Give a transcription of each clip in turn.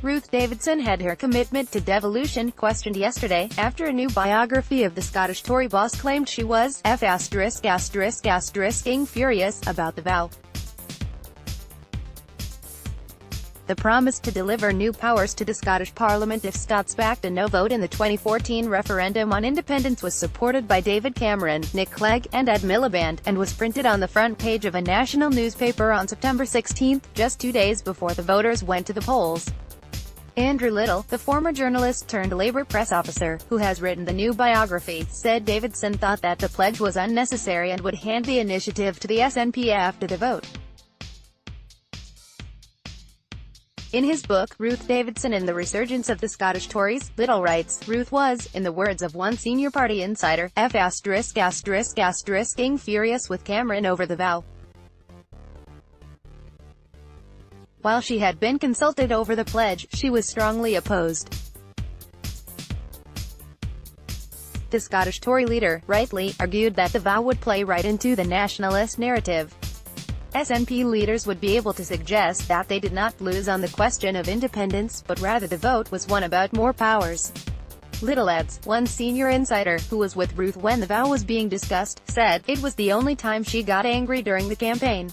Ruth Davidson had her commitment to devolution questioned yesterday, after a new biography of the Scottish Tory boss claimed she was ing furious about the vow. The promise to deliver new powers to the Scottish Parliament if Scots backed a no vote in the 2014 referendum on independence was supported by David Cameron, Nick Clegg, and Ed Miliband, and was printed on the front page of a national newspaper on September 16, just 2 days before the voters went to the polls. Andrew Liddle, the former journalist turned Labour press officer, who has written the new biography, said Davidson thought that the pledge was unnecessary and would hand the initiative to the SNP after the vote. In his book, Ruth Davidson and the Resurgence of the Scottish Tories, Liddle writes, Ruth was, in the words of one senior party insider, ing furious with Cameron over the vow. While she had been consulted over the pledge, she was strongly opposed. The Scottish Tory leader, rightly, argued that the vow would play right into the nationalist narrative. SNP leaders would be able to suggest that they did not lose on the question of independence, but rather the vote was one about more powers. Liddle adds, one senior insider, who was with Ruth when the vow was being discussed, said, it was the only time she got angry during the campaign.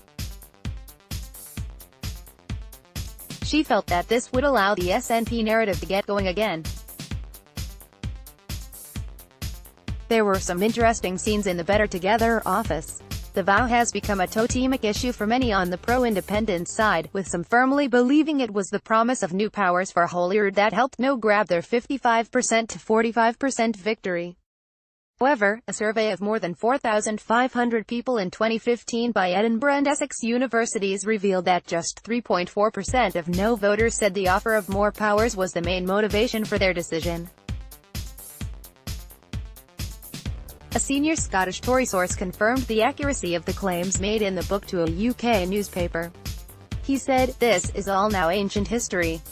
She felt that this would allow the SNP narrative to get going again. There were some interesting scenes in the Better Together office. The vow has become a totemic issue for many on the pro-independence side, with some firmly believing it was the promise of new powers for Holyrood that helped No grab their 55% to 45% victory. However, a survey of more than 4,500 people in 2015 by Edinburgh and Essex universities revealed that just 3.4% of No voters said the offer of more powers was the main motivation for their decision. A senior Scottish Tory source confirmed the accuracy of the claims made in the book to a UK newspaper. He said, this is all now ancient history.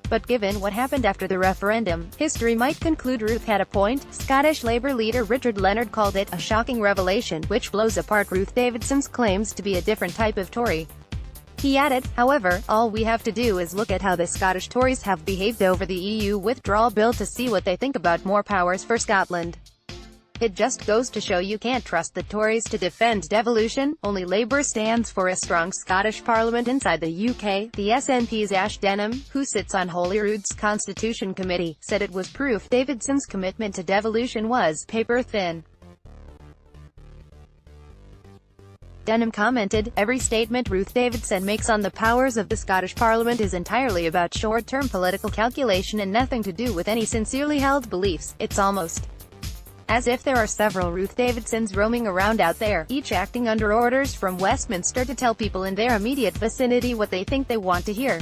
But given what happened after the referendum, history might conclude Ruth had a point. Scottish Labour leader Richard Leonard called it a shocking revelation, which blows apart Ruth Davidson's claims to be a different type of Tory. He added, however, all we have to do is look at how the Scottish Tories have behaved over the EU withdrawal bill to see what they think about more powers for Scotland. It just goes to show you can't trust the Tories to defend devolution. Only Labour stands for a strong Scottish Parliament inside the UK. The SNP's Ash Denham, who sits on Holyrood's Constitution Committee, said it was proof Davidson's commitment to devolution was paper-thin. Denham commented, every statement Ruth Davidson makes on the powers of the Scottish Parliament is entirely about short-term political calculation and nothing to do with any sincerely held beliefs. It's almost as if there are several Ruth Davidsons roaming around out there, each acting under orders from Westminster to tell people in their immediate vicinity what they think they want to hear.